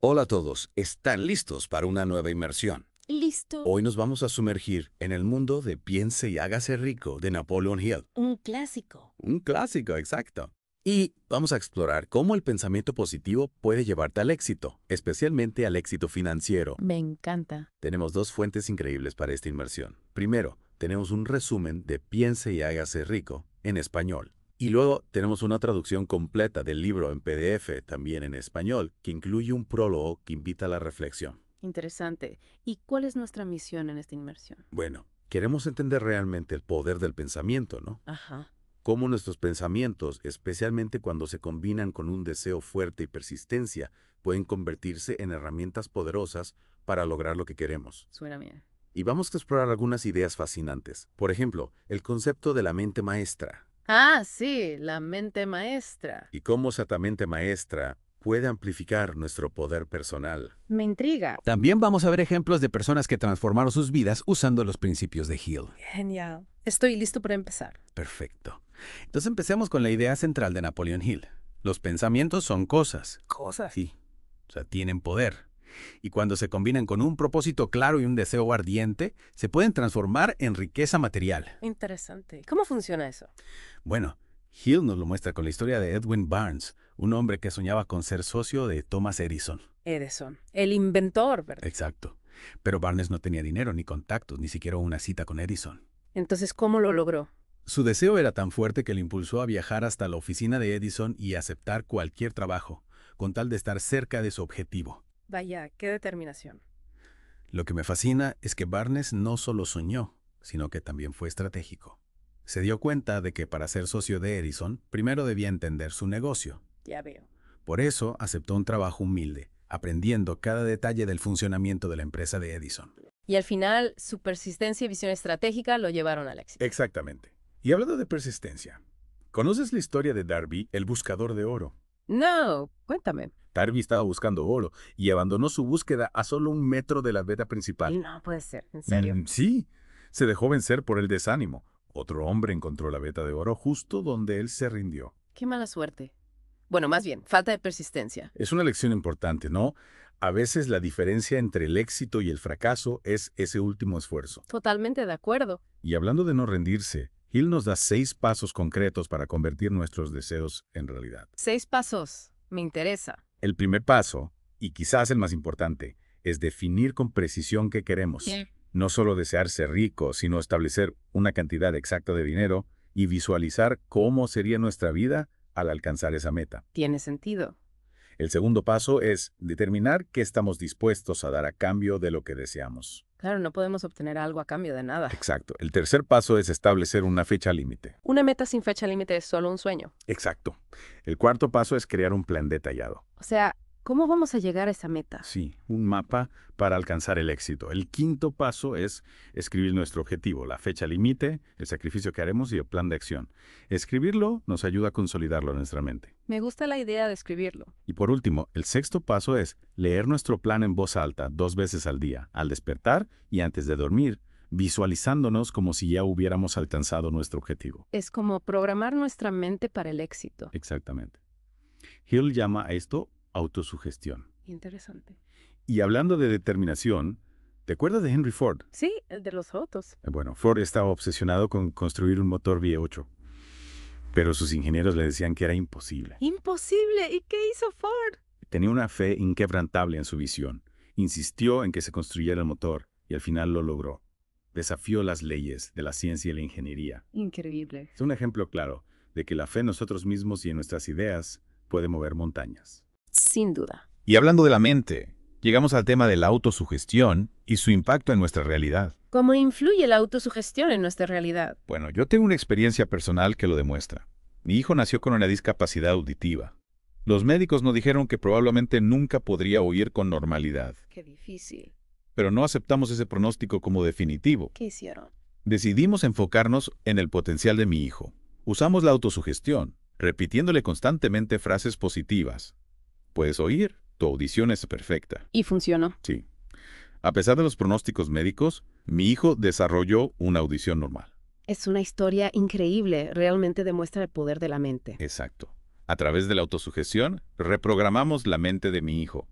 Hola a todos, ¿están listos para una nueva inmersión? Listo. Hoy nos vamos a sumergir en el mundo de Piense y hágase rico de Napoleon Hill. Un clásico. Un clásico, exacto. Y vamos a explorar cómo el pensamiento positivo puede llevarte al éxito, especialmente al éxito financiero. Me encanta. Tenemos dos fuentes increíbles para esta inmersión. Primero, tenemos un resumen de Piense y hágase rico en español. Y luego tenemos una traducción completa del libro en PDF, también en español, que incluye un prólogo que invita a la reflexión. Interesante. ¿Y cuál es nuestra misión en esta inmersión? Bueno, queremos entender realmente el poder del pensamiento, ¿no? Ajá. Cómo nuestros pensamientos, especialmente cuando se combinan con un deseo fuerte y persistencia, pueden convertirse en herramientas poderosas para lograr lo que queremos. Suena bien. Y vamos a explorar algunas ideas fascinantes. Por ejemplo, el concepto de la mente maestra. Ah, sí, la mente maestra. Y cómo esa mente maestra puede amplificar nuestro poder personal. Me intriga. También vamos a ver ejemplos de personas que transformaron sus vidas usando los principios de Hill. Genial. Estoy listo para empezar. Perfecto. Entonces empecemos con la idea central de Napoleon Hill. Los pensamientos son cosas. Cosas. Sí. O sea, tienen poder. Y cuando se combinan con un propósito claro y un deseo ardiente, se pueden transformar en riqueza material. Interesante. ¿Cómo funciona eso? Bueno, Hill nos lo muestra con la historia de Edwin Barnes, un hombre que soñaba con ser socio de Thomas Edison. Edison, el inventor, ¿verdad? Exacto. Pero Barnes no tenía dinero, ni contactos, ni siquiera una cita con Edison. Entonces, ¿cómo lo logró? Su deseo era tan fuerte que le impulsó a viajar hasta la oficina de Edison y aceptar cualquier trabajo, con tal de estar cerca de su objetivo. Vaya, qué determinación. Lo que me fascina es que Barnes no solo soñó, sino que también fue estratégico. Se dio cuenta de que para ser socio de Edison, primero debía entender su negocio. Ya veo. Por eso aceptó un trabajo humilde, aprendiendo cada detalle del funcionamiento de la empresa de Edison. Y al final, su persistencia y visión estratégica lo llevaron al éxito. Exactamente. Y hablando de persistencia, ¿conoces la historia de Darby, el buscador de oro? No, cuéntame. Darby estaba buscando oro y abandonó su búsqueda a solo 1 metro de la veta principal. No puede ser, en serio. Sí, se dejó vencer por el desánimo. Otro hombre encontró la veta de oro justo donde él se rindió. Qué mala suerte. Bueno, más bien, falta de persistencia. Es una lección importante, ¿no? A veces la diferencia entre el éxito y el fracaso es ese último esfuerzo. Totalmente de acuerdo. Y hablando de no rendirse, Hill nos da 6 pasos concretos para convertir nuestros deseos en realidad. 6 pasos. Me interesa. El primer paso, y quizás el más importante, es definir con precisión qué queremos. No solo desear ser rico, sino establecer una cantidad exacta de dinero y visualizar cómo sería nuestra vida al alcanzar esa meta. Tiene sentido. El segundo paso es determinar qué estamos dispuestos a dar a cambio de lo que deseamos. Claro, no podemos obtener algo a cambio de nada. Exacto. El tercer paso es establecer una fecha límite. Una meta sin fecha límite es solo un sueño. Exacto. El cuarto paso es crear un plan detallado. O sea, ¿cómo vamos a llegar a esa meta? Sí, un mapa para alcanzar el éxito. El quinto paso es escribir nuestro objetivo, la fecha límite, el sacrificio que haremos y el plan de acción. Escribirlo nos ayuda a consolidarlo en nuestra mente. Me gusta la idea de escribirlo. Y por último, el sexto paso es leer nuestro plan en voz alta 2 veces al día, al despertar y antes de dormir, visualizándonos como si ya hubiéramos alcanzado nuestro objetivo. Es como programar nuestra mente para el éxito. Exactamente. Hill llama a esto autosugestión. Interesante. Y hablando de determinación, ¿te acuerdas de Henry Ford? Sí, el de los autos. Bueno, Ford estaba obsesionado con construir un motor V8, pero sus ingenieros le decían que era imposible. ¡Imposible! ¿Y qué hizo Ford? Tenía una fe inquebrantable en su visión. Insistió en que se construyera el motor y al final lo logró. Desafió las leyes de la ciencia y la ingeniería. Increíble. Es un ejemplo claro de que la fe en nosotros mismos y en nuestras ideas puede mover montañas. Sin duda. Y hablando de la mente, llegamos al tema de la autosugestión y su impacto en nuestra realidad. ¿Cómo influye la autosugestión en nuestra realidad? Bueno, yo tengo una experiencia personal que lo demuestra. Mi hijo nació con una discapacidad auditiva. Los médicos nos dijeron que probablemente nunca podría oír con normalidad, Qué difícil. pero no aceptamos ese pronóstico como definitivo. ¿Qué hicieron? Decidimos enfocarnos en el potencial de mi hijo. Usamos la autosugestión, repitiéndole constantemente frases positivas. Puedes oír, tu audición es perfecta. Y funcionó. Sí. A pesar de los pronósticos médicos, mi hijo desarrolló una audición normal. Es una historia increíble. Realmente demuestra el poder de la mente. Exacto. A través de la autosugestión, reprogramamos la mente de mi hijo.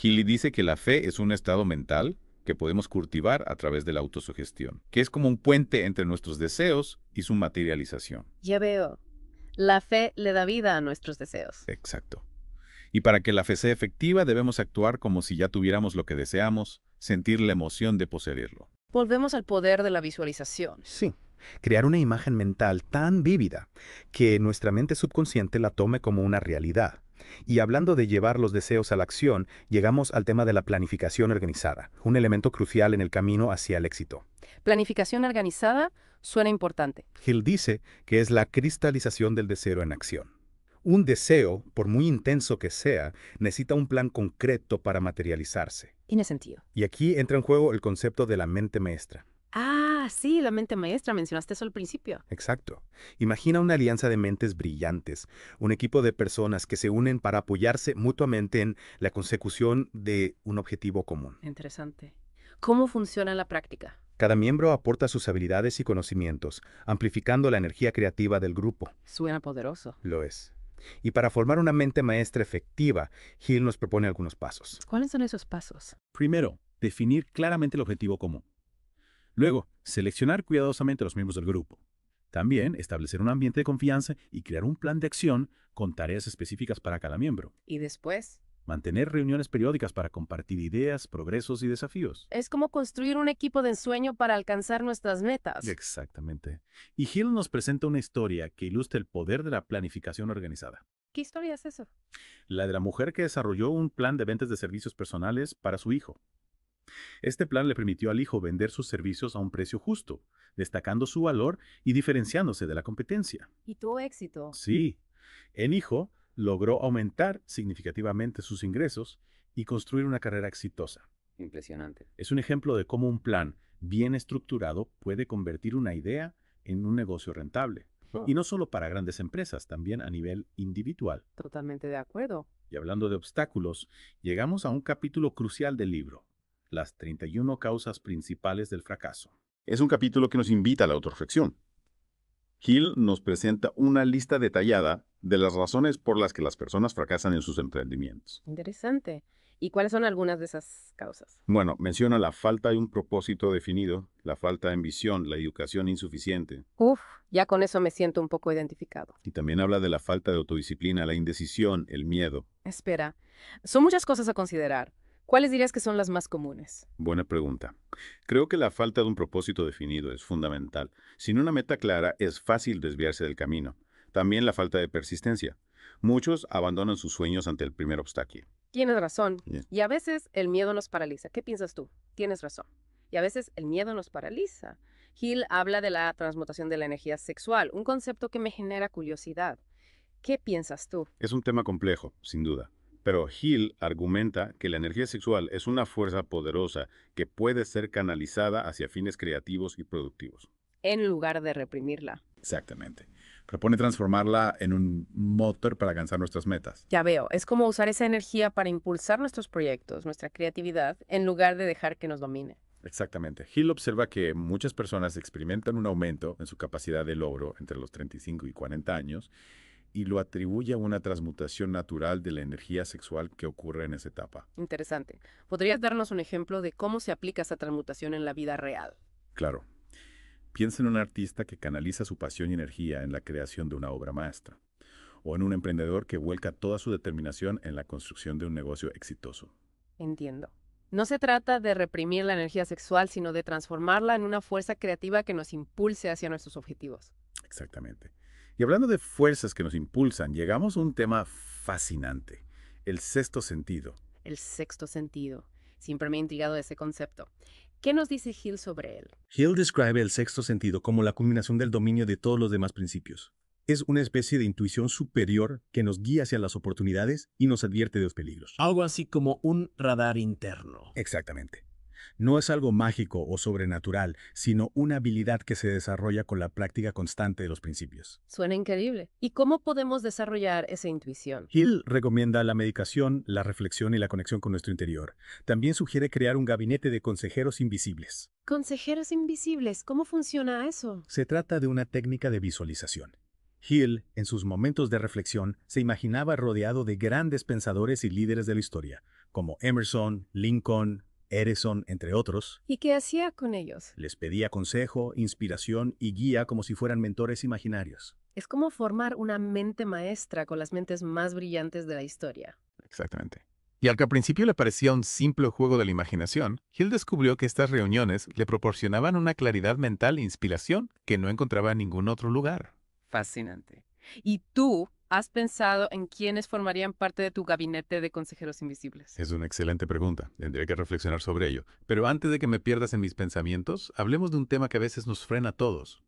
Healy dice que la fe es un estado mental que podemos cultivar a través de la autosugestión, que es como un puente entre nuestros deseos y su materialización. Ya veo. La fe le da vida a nuestros deseos. Exacto. Y para que la fe sea efectiva, debemos actuar como si ya tuviéramos lo que deseamos, sentir la emoción de poseerlo. Volvemos al poder de la visualización. Sí, crear una imagen mental tan vívida que nuestra mente subconsciente la tome como una realidad. Y hablando de llevar los deseos a la acción, llegamos al tema de la planificación organizada, un elemento crucial en el camino hacia el éxito. Planificación organizada suena importante. Hill dice que es la cristalización del deseo en acción. Un deseo, por muy intenso que sea, necesita un plan concreto para materializarse. Tiene sentido. Y aquí entra en juego el concepto de la mente maestra. Ah, sí, la mente maestra. Mencionaste eso al principio. Exacto. Imagina una alianza de mentes brillantes, un equipo de personas que se unen para apoyarse mutuamente en la consecución de un objetivo común. Interesante. ¿Cómo funciona en la práctica? Cada miembro aporta sus habilidades y conocimientos, amplificando la energía creativa del grupo. Suena poderoso. Lo es. Y para formar una mente maestra efectiva, Hill nos propone algunos pasos. ¿Cuáles son esos pasos? Primero, definir claramente el objetivo común. Luego, seleccionar cuidadosamente a los miembros del grupo. También, establecer un ambiente de confianza y crear un plan de acción con tareas específicas para cada miembro. ¿Y después? Mantener reuniones periódicas para compartir ideas, progresos y desafíos. Es como construir un equipo de ensueño para alcanzar nuestras metas. Exactamente. Y Hill nos presenta una historia que ilustra el poder de la planificación organizada. ¿Qué historia es eso? La de la mujer que desarrolló un plan de ventas de servicios personales para su hijo. Este plan le permitió al hijo vender sus servicios a un precio justo, destacando su valor y diferenciándose de la competencia. Y tuvo éxito. Sí, el hijo logró aumentar significativamente sus ingresos y construir una carrera exitosa. Impresionante. Es un ejemplo de cómo un plan bien estructurado puede convertir una idea en un negocio rentable. Y no solo para grandes empresas, también a nivel individual. Totalmente de acuerdo. Y hablando de obstáculos, llegamos a un capítulo crucial del libro, las 31 causas principales del fracaso. Es un capítulo que nos invita a la autorreflexión. Hill nos presenta una lista detallada de las razones por las que las personas fracasan en sus emprendimientos. Interesante. ¿Y cuáles son algunas de esas causas? Bueno, menciona la falta de un propósito definido, la falta de ambición, la educación insuficiente, Uf, ya con eso me siento un poco identificado. y también habla de la falta de autodisciplina, la indecisión, el miedo. Espera, son muchas cosas a considerar. ¿Cuáles dirías que son las más comunes? Buena pregunta. Creo que la falta de un propósito definido es fundamental. Sin una meta clara es fácil desviarse del camino. También la falta de persistencia. Muchos abandonan sus sueños ante el primer obstáculo. Tienes razón. Bien. Y a veces el miedo nos paraliza. ¿Qué piensas tú? Tienes razón. Y a veces el miedo nos paraliza. Hill habla de la transmutación de la energía sexual, un concepto que me genera curiosidad. ¿Qué piensas tú? Es un tema complejo, sin duda. Pero Hill argumenta que la energía sexual es una fuerza poderosa que puede ser canalizada hacia fines creativos y productivos. En lugar de reprimirla. Exactamente. Propone transformarla en un motor para alcanzar nuestras metas. Ya veo, es como usar esa energía para impulsar nuestros proyectos, nuestra creatividad, en lugar de dejar que nos domine. Exactamente. Hill observa que muchas personas experimentan un aumento en su capacidad de logro entre los 35 y 40 años y lo atribuye a una transmutación natural de la energía sexual que ocurre en esa etapa. Interesante. ¿Podrías darnos un ejemplo de cómo se aplica esa transmutación en la vida real? Claro. Piensa en un artista que canaliza su pasión y energía en la creación de una obra maestra, o en un emprendedor que vuelca toda su determinación en la construcción de un negocio exitoso. Entiendo. No se trata de reprimir la energía sexual, sino de transformarla en una fuerza creativa que nos impulse hacia nuestros objetivos. Exactamente. Y hablando de fuerzas que nos impulsan, llegamos a un tema fascinante, el sexto sentido. El sexto sentido. Siempre me ha intrigado ese concepto. ¿Qué nos dice Hill sobre él? Hill describe el sexto sentido como la culminación del dominio de todos los demás principios. Es una especie de intuición superior que nos guía hacia las oportunidades y nos advierte de los peligros. Algo así como un radar interno. Exactamente. No es algo mágico o sobrenatural, sino una habilidad que se desarrolla con la práctica constante de los principios. Suena increíble. ¿Y cómo podemos desarrollar esa intuición? Hill recomienda la meditación, la reflexión y la conexión con nuestro interior. También sugiere crear un gabinete de consejeros invisibles. Consejeros invisibles, ¿cómo funciona eso? Se trata de una técnica de visualización. Hill, en sus momentos de reflexión, se imaginaba rodeado de grandes pensadores y líderes de la historia, como Emerson, Lincoln, Edison, entre otros. ¿Y qué hacía con ellos? Les pedía consejo, inspiración y guía como si fueran mentores imaginarios. Es como formar una mente maestra con las mentes más brillantes de la historia. Exactamente. Y al que al principio le parecía un simple juego de la imaginación, Hill descubrió que estas reuniones le proporcionaban una claridad mental e inspiración que no encontraba en ningún otro lugar. Fascinante. ¿Y tú has pensado en quiénes formarían parte de tu gabinete de consejeros invisibles? Es una excelente pregunta. Tendría que reflexionar sobre ello. Pero antes de que me pierdas en mis pensamientos, hablemos de un tema que a veces nos frena a todos.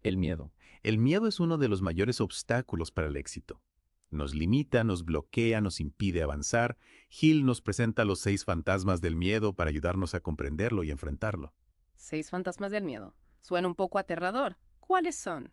El miedo. El miedo es uno de los mayores obstáculos para el éxito. Nos limita, nos bloquea, nos impide avanzar. Hill nos presenta los 6 fantasmas del miedo para ayudarnos a comprenderlo y enfrentarlo. 6 fantasmas del miedo. Suena un poco aterrador. ¿Cuáles son?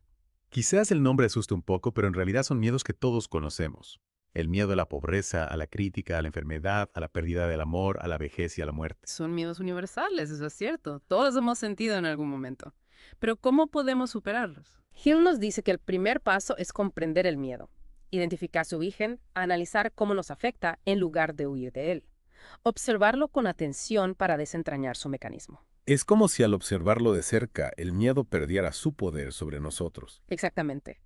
Quizás el nombre asuste un poco, pero en realidad son miedos que todos conocemos. El miedo a la pobreza, a la crítica, a la enfermedad, a la pérdida del amor, a la vejez y a la muerte. Son miedos universales, eso es cierto. Todos los hemos sentido en algún momento. Pero ¿cómo podemos superarlos? Hill nos dice que el primer paso es comprender el miedo, identificar su origen, analizar cómo nos afecta en lugar de huir de él. Observarlo con atención para desentrañar su mecanismo. Es como si al observarlo de cerca, el miedo perdiera su poder sobre nosotros. Exactamente.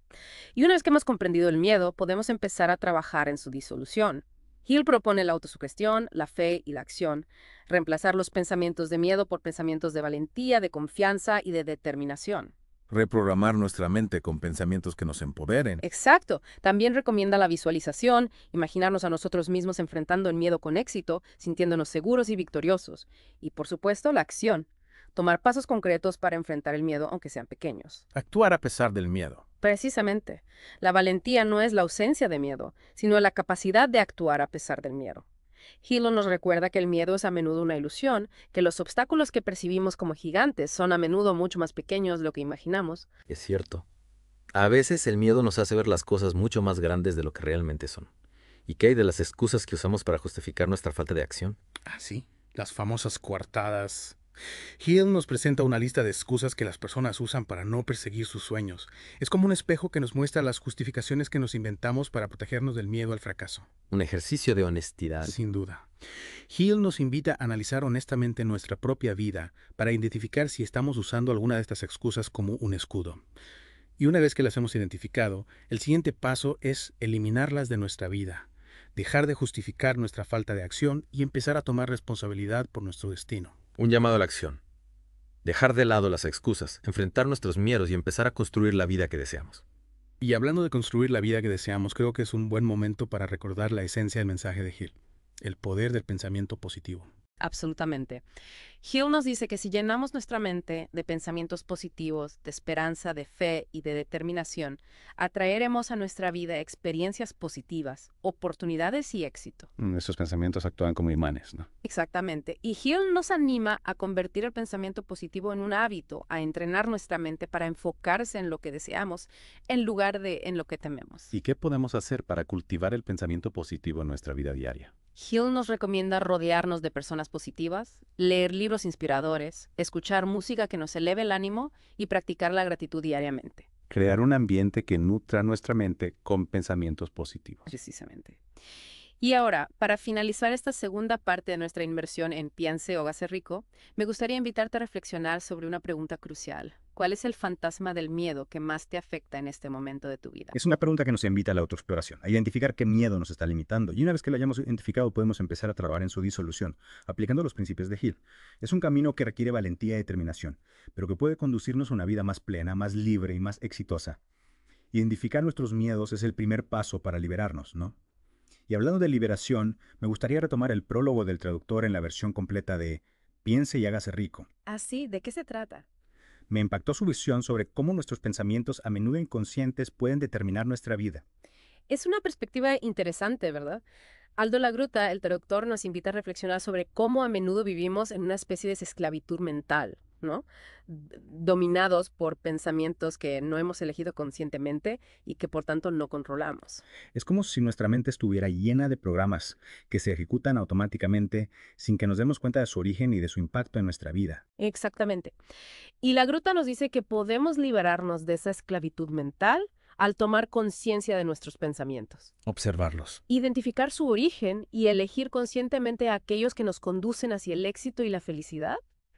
Y una vez que hemos comprendido el miedo, podemos empezar a trabajar en su disolución. Hill propone la autosugestión, la fe y la acción, reemplazar los pensamientos de miedo por pensamientos de valentía, de confianza y de determinación. Reprogramar nuestra mente con pensamientos que nos empoderen. Exacto. También recomienda la visualización, imaginarnos a nosotros mismos enfrentando el miedo con éxito, sintiéndonos seguros y victoriosos. Y por supuesto, la acción. Tomar pasos concretos para enfrentar el miedo, aunque sean pequeños. Actuar a pesar del miedo. Precisamente. La valentía no es la ausencia de miedo, sino la capacidad de actuar a pesar del miedo. Hill nos recuerda que el miedo es a menudo una ilusión, que los obstáculos que percibimos como gigantes son a menudo mucho más pequeños de lo que imaginamos. Es cierto. A veces el miedo nos hace ver las cosas mucho más grandes de lo que realmente son. ¿Y qué hay de las excusas que usamos para justificar nuestra falta de acción? Ah, sí, las famosas coartadas. Hill nos presenta una lista de excusas que las personas usan para no perseguir sus sueños. Es como un espejo que nos muestra las justificaciones que nos inventamos para protegernos del miedo al fracaso. Un ejercicio de honestidad. Sin duda. Hill nos invita a analizar honestamente nuestra propia vida para identificar si estamos usando alguna de estas excusas como un escudo. Y una vez que las hemos identificado, el siguiente paso es eliminarlas de nuestra vida, dejar de justificar nuestra falta de acción y empezar a tomar responsabilidad por nuestro destino. Un llamado a la acción. Dejar de lado las excusas, enfrentar nuestros miedos y empezar a construir la vida que deseamos. Y hablando de construir la vida que deseamos, creo que es un buen momento para recordar la esencia del mensaje de Hill, el poder del pensamiento positivo. Absolutamente. Hill nos dice que si llenamos nuestra mente de pensamientos positivos, de esperanza, de fe y de determinación, atraeremos a nuestra vida experiencias positivas, oportunidades y éxito. Nuestros pensamientos actúan como imanes, ¿no? Exactamente. Y Hill nos anima a convertir el pensamiento positivo en un hábito, a entrenar nuestra mente para enfocarse en lo que deseamos en lugar de en lo que tememos. ¿Y qué podemos hacer para cultivar el pensamiento positivo en nuestra vida diaria? Hill nos recomienda rodearnos de personas positivas, leer libros inspiradores, escuchar música que nos eleve el ánimo y practicar la gratitud diariamente. Crear un ambiente que nutra nuestra mente con pensamientos positivos. Precisamente. Y ahora, para finalizar esta segunda parte de nuestra inmersión en Piense o Hágase Rico, me gustaría invitarte a reflexionar sobre una pregunta crucial. ¿Cuál es el fantasma del miedo que más te afecta en este momento de tu vida? Es una pregunta que nos invita a la autoexploración, a identificar qué miedo nos está limitando. Y una vez que lo hayamos identificado, podemos empezar a trabajar en su disolución, aplicando los principios de Hill. Es un camino que requiere valentía y determinación, pero que puede conducirnos a una vida más plena, más libre y más exitosa. Identificar nuestros miedos es el primer paso para liberarnos, ¿no? Y hablando de liberación, me gustaría retomar el prólogo del traductor en la versión completa de Piense y hágase rico. ¿Ah, sí? ¿De qué se trata? Me impactó su visión sobre cómo nuestros pensamientos a menudo inconscientes pueden determinar nuestra vida. Es una perspectiva interesante, ¿verdad? Aldo Lagruta, el traductor, nos invita a reflexionar sobre cómo a menudo vivimos en una especie de esclavitud mental, ¿no? Dominados por pensamientos que no hemos elegido conscientemente y que por tanto no controlamos. Es como si nuestra mente estuviera llena de programas que se ejecutan automáticamente sin que nos demos cuenta de su origen y de su impacto en nuestra vida. Exactamente. Y Lagruta nos dice que podemos liberarnos de esa esclavitud mental al tomar conciencia de nuestros pensamientos. Observarlos. Identificar su origen y elegir conscientemente a aquellos que nos conducen hacia el éxito y la felicidad.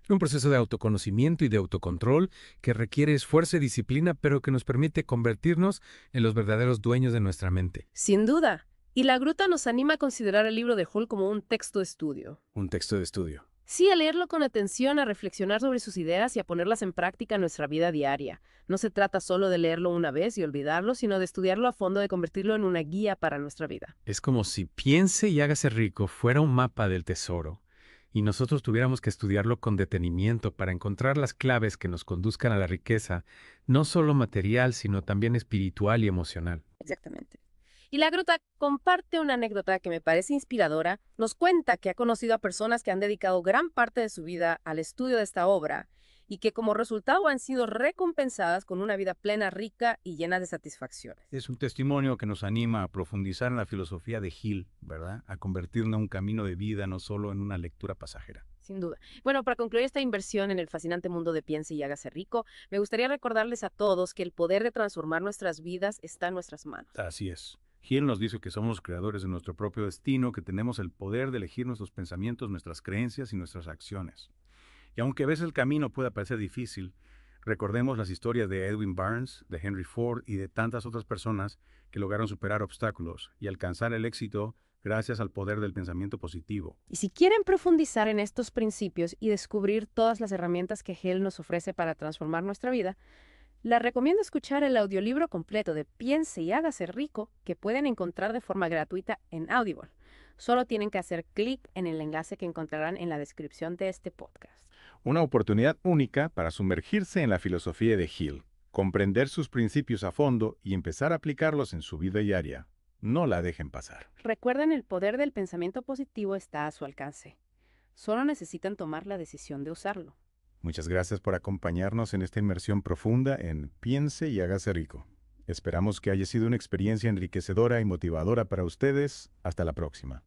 Un proceso de autoconocimiento y de autocontrol que requiere esfuerzo y disciplina, pero que nos permite convertirnos en los verdaderos dueños de nuestra mente. Sin duda. Y la gruta nos anima a considerar el libro de Hull como un texto de estudio. Un texto de estudio. Sí, a leerlo con atención, a reflexionar sobre sus ideas y a ponerlas en práctica en nuestra vida diaria. No se trata solo de leerlo una vez y olvidarlo, sino de estudiarlo a fondo, de convertirlo en una guía para nuestra vida. Es como si Piense y hágase rico fuera un mapa del tesoro, y nosotros tuviéramos que estudiarlo con detenimiento para encontrar las claves que nos conduzcan a la riqueza, no solo material, sino también espiritual y emocional. Exactamente. Y la gruta comparte una anécdota que me parece inspiradora. Nos cuenta que ha conocido a personas que han dedicado gran parte de su vida al estudio de esta obra y que como resultado han sido recompensadas con una vida plena, rica y llena de satisfacciones. Es un testimonio que nos anima a profundizar en la filosofía de Hill, ¿verdad? A convertirlo en un camino de vida, no solo en una lectura pasajera. Sin duda. Bueno, para concluir esta inversión en el fascinante mundo de Piense y hágase rico, me gustaría recordarles a todos que el poder de transformar nuestras vidas está en nuestras manos. Así es. Hill nos dice que somos los creadores de nuestro propio destino, que tenemos el poder de elegir nuestros pensamientos, nuestras creencias y nuestras acciones. Y aunque a veces el camino pueda parecer difícil, recordemos las historias de Edwin Barnes, de Henry Ford y de tantas otras personas que lograron superar obstáculos y alcanzar el éxito gracias al poder del pensamiento positivo. Y si quieren profundizar en estos principios y descubrir todas las herramientas que Hill nos ofrece para transformar nuestra vida, les recomiendo escuchar el audiolibro completo de Piense y hágase rico, que pueden encontrar de forma gratuita en Audible. Solo tienen que hacer clic en el enlace que encontrarán en la descripción de este podcast. Una oportunidad única para sumergirse en la filosofía de Hill, comprender sus principios a fondo y empezar a aplicarlos en su vida diaria. No la dejen pasar. Recuerden, el poder del pensamiento positivo está a su alcance. Solo necesitan tomar la decisión de usarlo. Muchas gracias por acompañarnos en esta inmersión profunda en Piense y hágase rico. Esperamos que haya sido una experiencia enriquecedora y motivadora para ustedes. Hasta la próxima.